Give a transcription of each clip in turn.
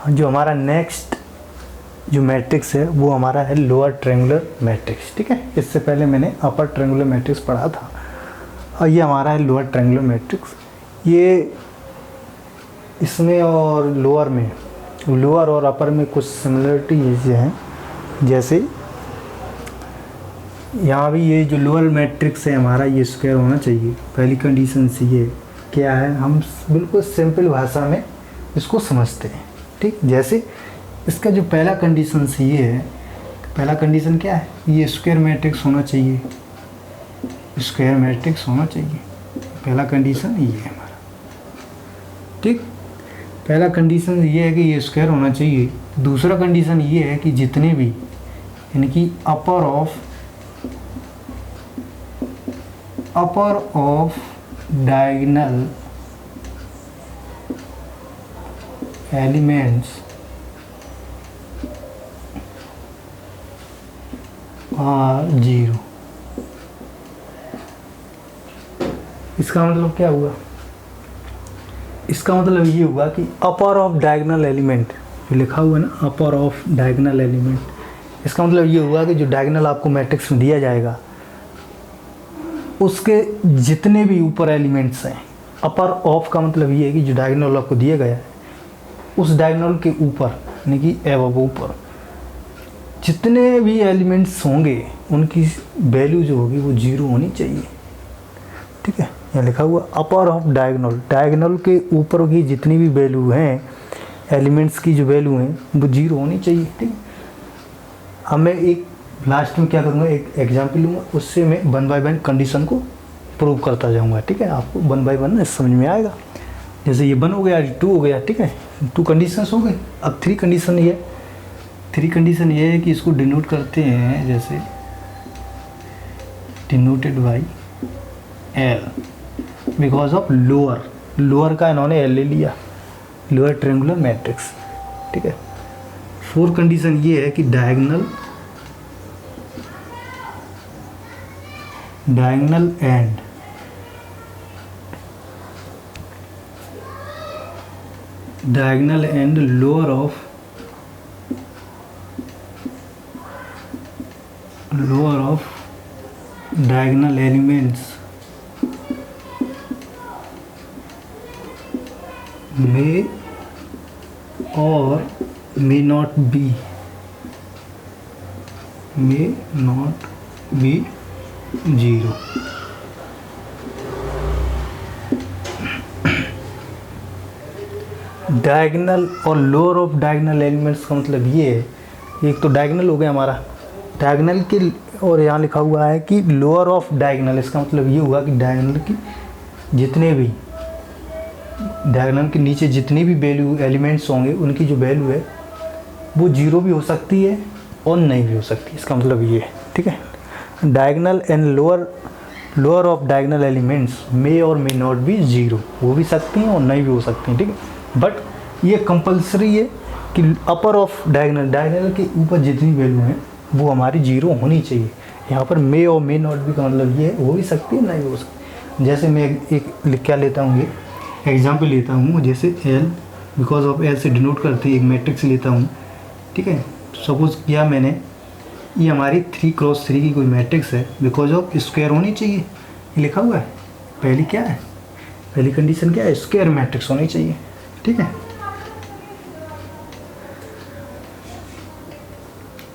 जो हमारा नेक्स्ट जो मैट्रिक्स है वो हमारा है लोअर ट्रायंगुलर मैट्रिक्स। ठीक है, इससे पहले मैंने अपर ट्रायंगुलर मैट्रिक्स पढ़ा था और ये हमारा है लोअर ट्रायंगुलर मैट्रिक्स। ये इसमें और लोअर में, लोअर और अपर में कुछ सिमिलरिटी हैं, जैसे यहाँ भी ये जो लोअर मैट्रिक्स है हमारा ये स्क्वायर होना चाहिए। पहली कंडीशन से ये क्या है, हम बिल्कुल सिंपल भाषा में इसको समझते हैं। ठीक, जैसे इसका जो पहला कंडीशन से ये है, पहला कंडीशन क्या है, ये स्क्वायर मैट्रिक्स होना चाहिए, स्क्वायर मैट्रिक्स होना चाहिए। पहला कंडीशन ये है हमारा। ठीक, पहला कंडीशन ये है कि ये स्क्वायर होना चाहिए। दूसरा कंडीशन ये है कि जितने भी यानी कि अपर ऑफ डायगोनल एलिमेंट्स आर 0। इसका मतलब क्या हुआ, इसका मतलब ये हुआ कि अपर ऑफ डायगोनल एलिमेंट जो लिखा हुआ है ना, अपर ऑफ डायगोनल एलिमेंट, इसका मतलब ये हुआ कि जो डायगोनल आपको मैट्रिक्स में दिया जाएगा उसके जितने भी ऊपर एलिमेंट्स हैं, अपर ऑफ का मतलब ये है कि जो डायगोनल आपको दिया गया है उस डायगोनल के ऊपर यानी कि एबव ऊपर जितने भी एलिमेंट्स होंगे उनकी वैल्यू जो होगी वो 0 होनी चाहिए। ठीक है, यहाँ लिखा हुआ अपर ऑफ डायगोनल, डायगोनल के ऊपर की जितनी भी वैल्यू हैं, एलिमेंट्स की जो वैल्यू हैं वो 0 होनी चाहिए। ठीक है, अब मैं एक लास्ट में क्या करूँगा, एक एग्जाम्पल लूँगा, उससे मैं 1 बाय 1 कंडीशन को प्रूव करता जाऊँगा। ठीक है, आपको 1 बाय 1 समझ में आएगा। जैसे ये 1 हो गया, 2 हो गया। ठीक है, 2 कंडीशंस हो गई। अब 3 कंडीशन ये, 3 कंडीशन ये है कि इसको डिनोट करते हैं, जैसे denoted by L because of lower का इन्होंने L ले लिया, लोअर ट्रायंगुलर मैट्रिक्स। ठीक है, 4 कंडीशन ये है कि diagonal and lower of diagonal elements may or may not be 0। Diagonal और लोअर ऑफ डायगोनल एलिमेंट्स का मतलब ये है, एक तो डायगोनल हो गया हमारा, डायगोनल के, और यहाँ लिखा हुआ है कि लोअर ऑफ डायगोनल, इसका मतलब ये हुआ कि डायगोनल की जितने भी, डायगोनल के नीचे जितनी भी वैल्यू एलिमेंट्स होंगे उनकी जो वैल्यू है वो 0 भी हो सकती है और नहीं भी हो सकती। इसका मतलब ये है। ठीक है, diagonal and lower of diagonal elements may और मे नॉट बी 0, हो भी सकती हैं और नहीं भी हो सकती हैं। ठीक है, बट ये कंपलसरी है कि अपर ऑफ डायगोनल के ऊपर जितनी वैल्यू है वो हमारी 0 होनी चाहिए। यहाँ पर मे और मे नॉट बी का मतलब ये है, हो भी सकती है नहीं भी हो सकती। जैसे मैं एक क्या लेता हूँ, ये एग्जाम्पल लेता हूँ, जैसे L बिकॉज ऑफ L से डिनोट करते एक मैट्रिक्स लेता हूँ। ठीक है, सपोज किया मैंने, ये हमारी 3x3 की कोई मैट्रिक्स है, बिकॉज ऑफ स्क्वायर होनी चाहिए, ये लिखा हुआ है। पहली क्या है, पहली कंडीशन क्या है, स्क्वायर मैट्रिक्स होनी चाहिए। ठीक है,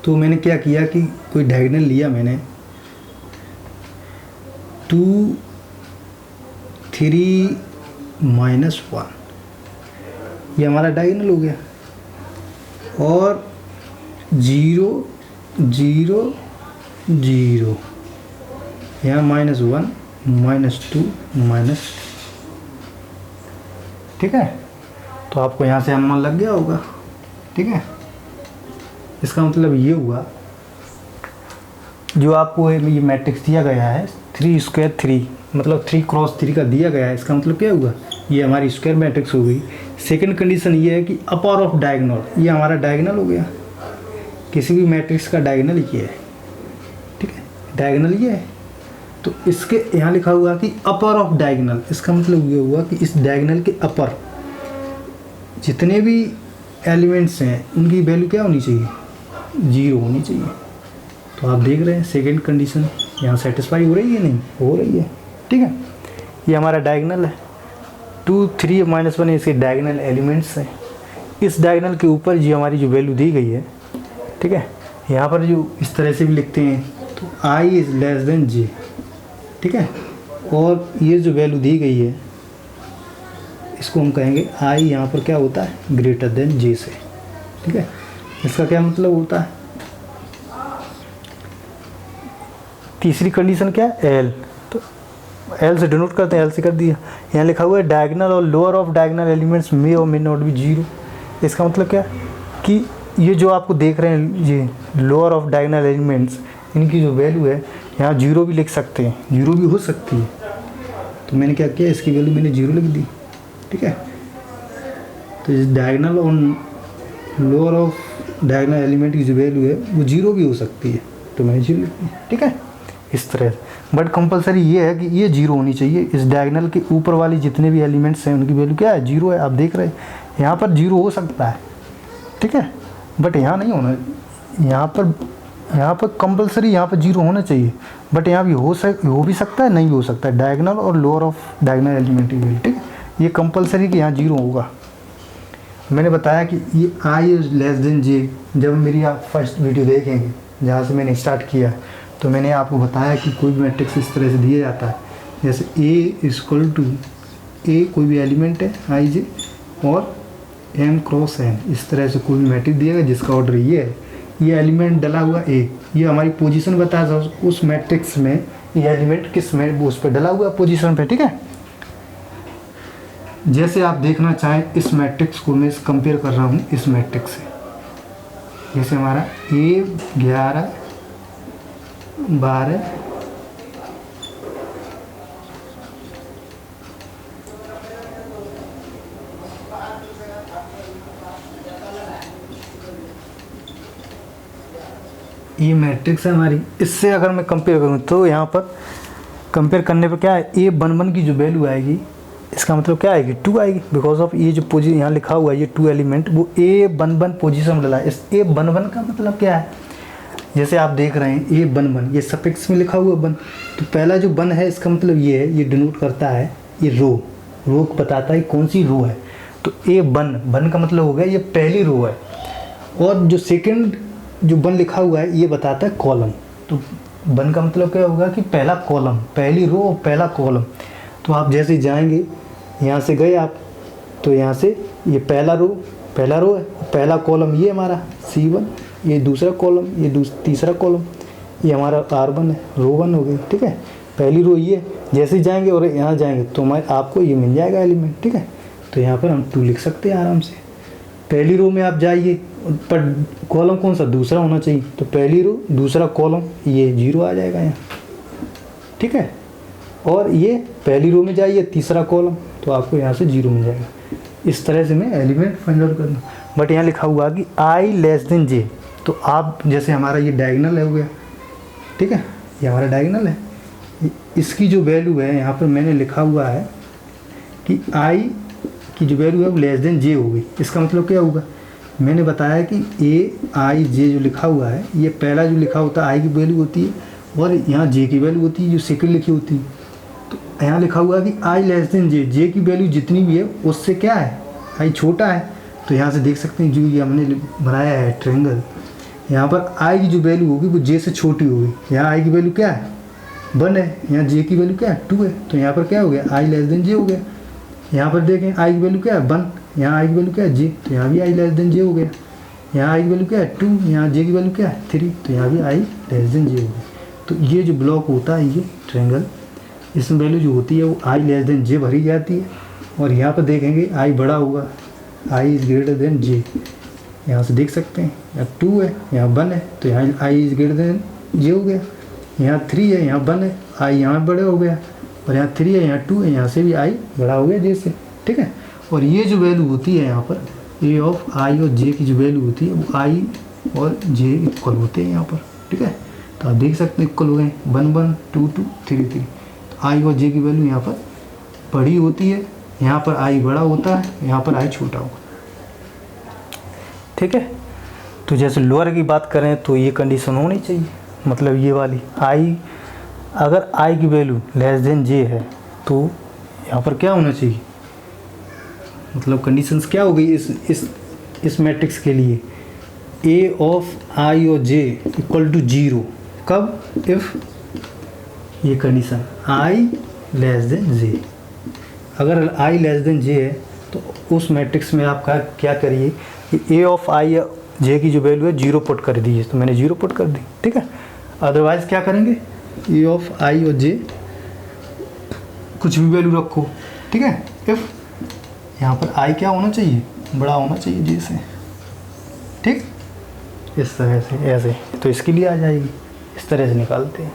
तो मैंने क्या किया कि कोई डायगोनल लिया मैंने, 2 3 -1, ये हमारा डायगोनल हो गया, और 0 0 0, यहाँ -1 -2 -, ठीक है, तो आपको यहाँ से अनुमान लग गया होगा। ठीक है, इसका मतलब ये हुआ, जो आपको ये मैट्रिक्स दिया गया है 3×3 मतलब 3×3 का दिया गया है, इसका मतलब क्या हुआ, ये हमारी स्क्वायर मैट्रिक्स हो गई। सेकंड कंडीशन ये है कि अपर ऑफ डायगोनल, ये हमारा डायगोनल हो गया, किसी भी मैट्रिक्स का डायगोनल ये है। ठीक है, डायगोनल ये है, तो इसके यहाँ लिखा हुआ कि अपर ऑफ डायगोनल, इसका मतलब ये हुआ कि इस डायगोनल के अपर जितने भी एलिमेंट्स हैं उनकी वैल्यू क्या होनी चाहिए, 0 होनी चाहिए। तो आप देख रहे हैं सेकेंड कंडीशन यहाँ सेटिस्फाई हो रही है, नहीं हो रही है, ठीक है। ये हमारा डायगनल है, 2 3 -1 इसके डायगनल एलिमेंट्स हैं। इस डायगनल के ऊपर जो हमारी जो वैल्यू दी गई है, ठीक है, यहाँ पर जो इस तरह से भी लिखते हैं तो i is less than j, ठीक है। और ये जो वैल्यू दी गई है इसको हम कहेंगे i यहाँ पर क्या होता है, ग्रेटर देन j से, ठीक है। इसका क्या मतलब होता है, तीसरी कंडीशन क्या है, l, तो l से डिनोट करते हैं, l से कर दिया। यहाँ लिखा हुआ है डायगनल और lower of diagonal elements may और मे नॉट बी 0। इसका मतलब क्या है कि ये जो आपको देख रहे हैं ये लोअर ऑफ डायगनल एलिमेंट्स, इनकी जो वैल्यू है यहाँ 0 भी लिख सकते हैं, 0 भी हो सकती है। तो मैंने क्या किया, इसकी वैल्यू मैंने 0 लिख दी, ठीक है। तो इस डायगनल और लोअर ऑफ डायगनल एलिमेंट की जो वैल्यू है वो 0 भी हो सकती है, तो मैंने 0 लिख दी, ठीक है, इस तरह। बट कंपलसरी ये है कि ये 0 होनी चाहिए। इस डायगनल के ऊपर वाली जितने भी एलिमेंट्स हैं उनकी वैल्यू क्या है, 0 है। आप देख रहे हैं यहाँ पर 0 हो सकता है, ठीक है, बट यहाँ नहीं होना। यहाँ पर कंपलसरी यहाँ पर 0 होना चाहिए, बट यहाँ भी हो भी सकता है, नहीं भी हो सकता है। डायगनल और लोअर ऑफ डायगनल एलिमेंट की वैल्यू, ठीक है, ये कंपलसरी कि यहाँ 0 होगा। मैंने बताया कि ये i is less than j, जब मेरी आप फर्स्ट वीडियो देखेंगे जहाँ से मैंने स्टार्ट किया तो मैंने आपको बताया कि कोई भी मैट्रिक्स इस तरह से दिया जाता है, जैसे a इक्वल टू a कोई भी एलिमेंट है i j और m क्रॉस n, इस तरह से कोई भी मैट्रिक्स दिएगा जिसका ऑर्डर ये है, ये एलिमेंट डला हुआ a, ये हमारी पोजीशन बताया था उस मैट्रिक्स में, ये एलिमेंट किस में वो उस पर डला हुआ पोजीशन पे, ठीक है। जैसे आप देखना चाहें इस मैट्रिक्स को मैं कंपेयर कर रहा हूँ इस मैट्रिक्स से, जैसे हमारा a 11 12 ये मैट्रिक्स है हमारी। इससे अगर मैं कंपेयर करूँ तो यहाँ पर कंपेयर करने पर क्या है, a 11 की जो वैल्यू आएगी इसका मतलब क्या आएगी, 2 आएगी, बिकॉज ऑफ ये जो पोजीशन यहाँ लिखा हुआ है ये 2 एलिमेंट वो a11 पोजीशन में डला है। इस a11 का मतलब क्या है, जैसे आप देख रहे हैं a11 ये सफिक्स में लिखा हुआ 1, तो पहला जो 1 है इसका मतलब ये है, ये डिनोट करता है ये रो बताता है कौन सी रो है। तो a1 का मतलब हो गया ये पहली रो है, और जो सेकंड जो 1 लिखा हुआ है ये बताता है कॉलम। तो 1 का मतलब क्या होगा कि पहला कॉलम, पहली रो और पहला कॉलम। तो आप जैसे जाएंगे यहाँ से गए आप, तो यहाँ से ये पहला रो है, पहला कॉलम ये हमारा C1, ये दूसरा कॉलम, ये तीसरा कॉलम, ये हमारा R1 है, रो 1 हो गई, ठीक है। पहली रो ये, जैसे जाएंगे और यहाँ जाएंगे तो आपको ये मिल जाएगा एलिमेंट, ठीक है। तो यहाँ पर हम 2 लिख सकते हैं आराम से। पहली रो में आप जाइए पर कॉलम कौन सा, दूसरा होना चाहिए, तो पहली रो दूसरा कॉलम ये 0 आ जाएगा यहाँ, ठीक है। और ये पहली रो में जाइए तीसरा कॉलम तो आपको यहाँ से 0 मिल जाएगा। इस तरह से मैं एलिमेंट फाइंड आउट करना। बट यहाँ लिखा हुआ कि i लेस देन j, तो आप जैसे हमारा ये डायगनल है हो गया, ठीक है, ये हमारा डायगनल है, इसकी जो वैल्यू है यहाँ पर मैंने लिखा हुआ है कि i की जो वैल्यू है वो लेस देन j होगी। इसका मतलब क्या होगा, मैंने बताया कि a i j जो लिखा हुआ है ये पहला जो लिखा होता है i की वैल्यू होती है और यहाँ j की वैल्यू होती है जो सेकंड लिखी होती है। तो यहाँ लिखा हुआ है कि i less than j, j की वैल्यू जितनी भी है उससे क्या है i छोटा है। तो यहाँ से देख सकते हैं जो ये हमने बनाया है ट्रायंगल, यहाँ पर i की जो वैल्यू होगी वो j से छोटी होगी। यहाँ i की वैल्यू क्या है 1 है, यहाँ j की वैल्यू क्या है 2 है, तो यहाँ पर क्या हो गया i लेस देन j हो गया। यहाँ पर देखें i की वैल्यू क्या है 1, यहाँ i की वैल्यू क्या है j, तो यहाँ भी i लेस देन j हो गया। यहाँ i की वैल्यू क्या है 2, यहाँ j की वैल्यू क्या है 3, तो यहाँ भी i लेस देन j हो गया। तो ये जो ब्लॉक होता है ये ट्रायंगल, इसमें वैल्यू जो होती है वो i लेस देन j भरी जाती है। और यहाँ पर देखेंगे i बड़ा होगा, i is greater than j, यहाँ से देख सकते हैं यहाँ 2 है, यहाँ 1 है, तो यहाँ i is greater than j हो गया। यहाँ 3 है, यहाँ 1 है, i यहाँ बड़ा हो गया, और यहाँ 3 है, यहाँ 2 है, यहाँ से भी i बड़ा हो गया j से, ठीक है। और ये जो वैल्यू होती है यहाँ पर a ऑफ i और j की जो वैल्यू होती है वो i और j इक्वल होते हैं यहाँ पर, ठीक है। तो आप देख सकते हैं इक्वल हो गए 1 1 2 2 3 3। तो i और j की वैल्यू यहाँ पर बड़ी होती है, यहाँ पर i बड़ा होता है, यहाँ पर i छोटा होगा। ठीक है। तो जैसे लोअर की बात करें तो ये कंडीशन होनी चाहिए, मतलब ये वाली आई, अगर आई की वैल्यू लेस देन जे है तो यहाँ पर क्या होना चाहिए, मतलब कंडीशंस क्या हो गई इस मैट्रिक्स के लिए, ए ऑफ आई और जे इक्वल टू 0। कब? इफ़ ये कंडीशन आई लेस देन जे, अगर आई लेस देन जे है तो उस मैट्रिक्स में आप क्या करिए कि ए ऑफ आई जे की जो वैल्यू है 0 पुट कर दीजिए, तो मैंने 0 पुट कर दी, ठीक है। अदरवाइज़ क्या करेंगे, ए ऑफ आई और जे कुछ भी वैल्यू रखो, ठीक है। इफ़ यहाँ पर आई क्या होना चाहिए, बड़ा होना चाहिए जे से, ठीक, इस तरह से ऐसे, तो इसके लिए आ जाएगी, इस तरह से निकालते हैं।